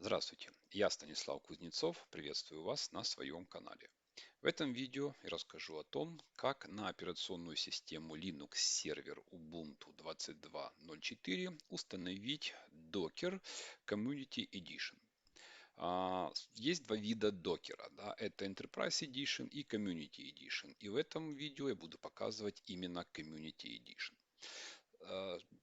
Здравствуйте, я Станислав Кузнецов, приветствую вас на своем канале. В этом видео я расскажу о том, как на операционную систему Linux сервер Ubuntu 22.04 установить Docker Community Edition. Есть два вида докера, да, это Enterprise Edition и Community Edition. И в этом видео я буду показывать именно Community Edition.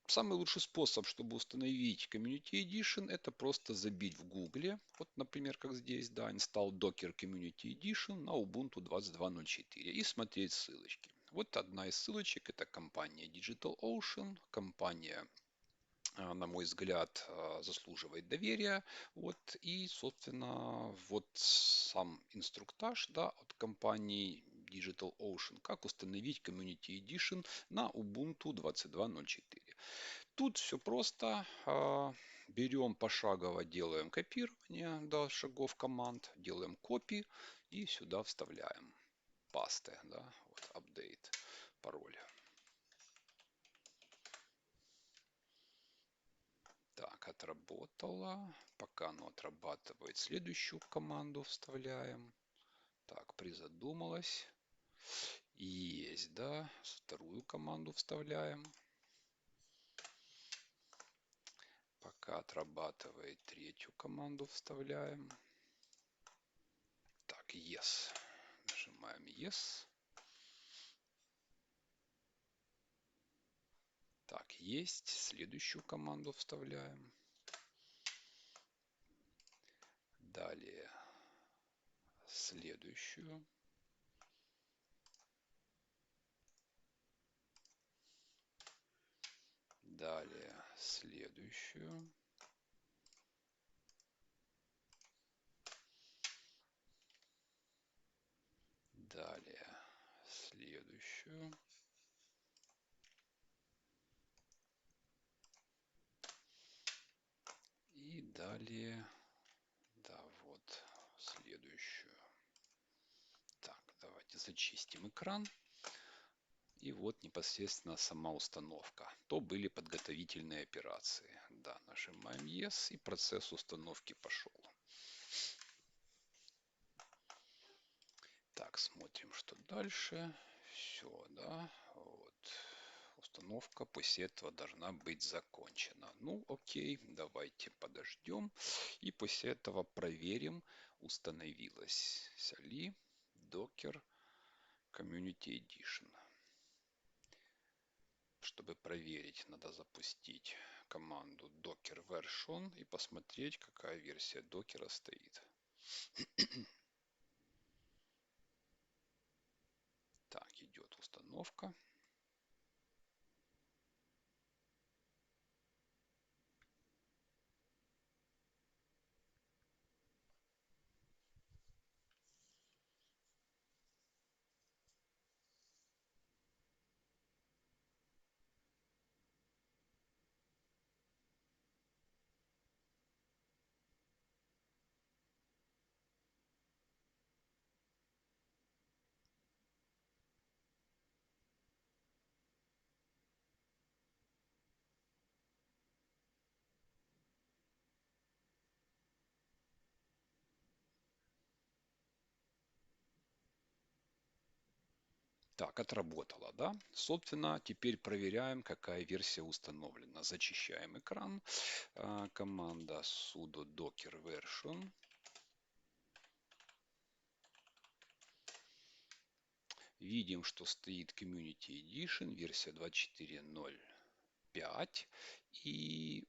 Самый лучший способ, чтобы установить Community Edition, это просто забить в Гугле, вот, например, как здесь, да, install Docker Community Edition на Ubuntu 22.04 и смотреть ссылочки. Вот одна из ссылочек, это компания DigitalOcean, компания, на мой взгляд, заслуживает доверия. Вот, и, собственно, вот сам инструктаж, да, от компании DigitalOcean, как установить Community Edition на Ubuntu 22.04. Тут все просто. Берем пошагово, делаем копирование до шагов команд, делаем копии и сюда вставляем пасты, да, вот, update, пароль. Так, отработало. Пока оно отрабатывает, следующую команду вставляем. Так, призадумалась. Есть, да. Вторую команду вставляем. Пока отрабатывает, третью команду вставляем. Так, yes. Нажимаем yes. Так, есть. Следующую команду вставляем. Далее следующую. Далее следующую. Далее следующую. И далее, да, вот следующую. Так, давайте зачистим экран. И вот непосредственно сама установка. То были подготовительные операции. Да, нажимаем Yes, и процесс установки пошел. Так, смотрим, что дальше. Все, да, вот. Установка после этого должна быть закончена. Ну, окей, давайте подождем. И после этого проверим, установилась ли Docker Community Edition. Чтобы проверить, надо запустить команду docker version и посмотреть, какая версия докера стоит. Так, идет установка. Так, отработала, да? Собственно, теперь проверяем, какая версия установлена. Зачищаем экран. Команда sudo docker version. Видим, что стоит Community Edition, версия 24.05. И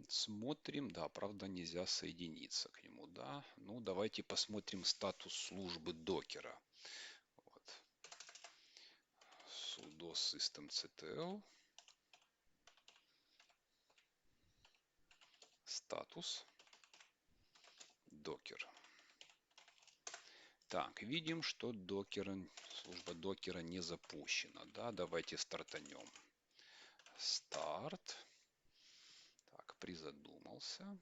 смотрим, да, правда нельзя соединиться к нему, да. Ну, давайте посмотрим статус службы докера. Вот. Sudo systemctl. Статус докер. Так, видим, что служба докера не запущена. Да, давайте стартанем. Старт. Так, призадумался.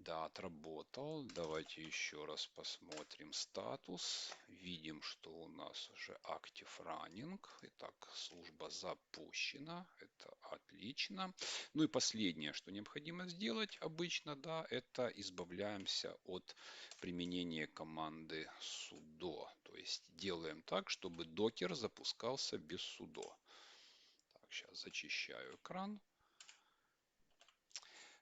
Да, отработал. Давайте еще раз посмотрим статус. Видим, что у нас уже Active Running. Итак, служба запущена. Это отлично. Ну и последнее, что необходимо сделать обычно, да, это избавляемся от применения команды sudo. То есть делаем так, чтобы докер запускался без sudo. Так, сейчас зачищаю экран.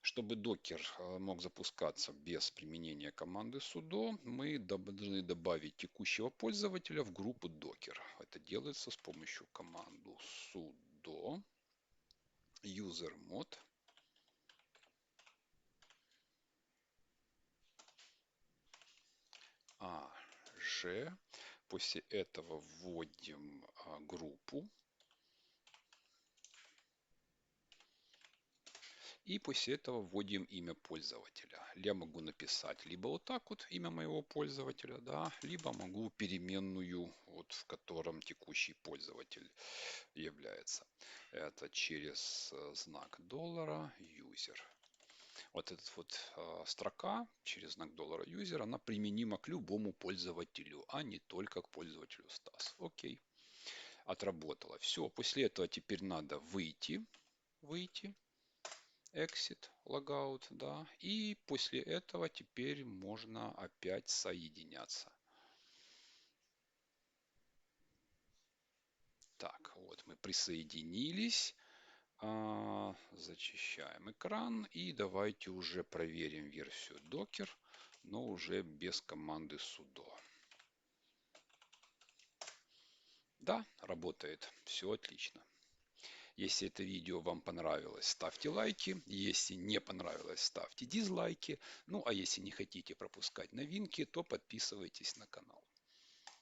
Чтобы докер мог запускаться без применения команды sudo, мы должны добавить текущего пользователя в группу докер. Это делается с помощью команды sudo usermod AG. После этого вводим группу. И после этого вводим имя пользователя. Я могу написать либо вот так вот имя моего пользователя, да, либо могу переменную, вот в котором текущий пользователь является. Это через знак доллара user. Вот эта вот строка через знак доллара user, она применима к любому пользователю, а не только к пользователю Стас. Окей. Отработало. Все. После этого теперь надо выйти. Exit, logout, да. И после этого теперь можно опять соединяться. Так, вот мы присоединились. Зачищаем экран и давайте уже проверим версию Docker, но уже без команды sudo. Да, работает. Все отлично. Если это видео вам понравилось, ставьте лайки. Если не понравилось, ставьте дизлайки. Ну а если не хотите пропускать новинки, то подписывайтесь на канал.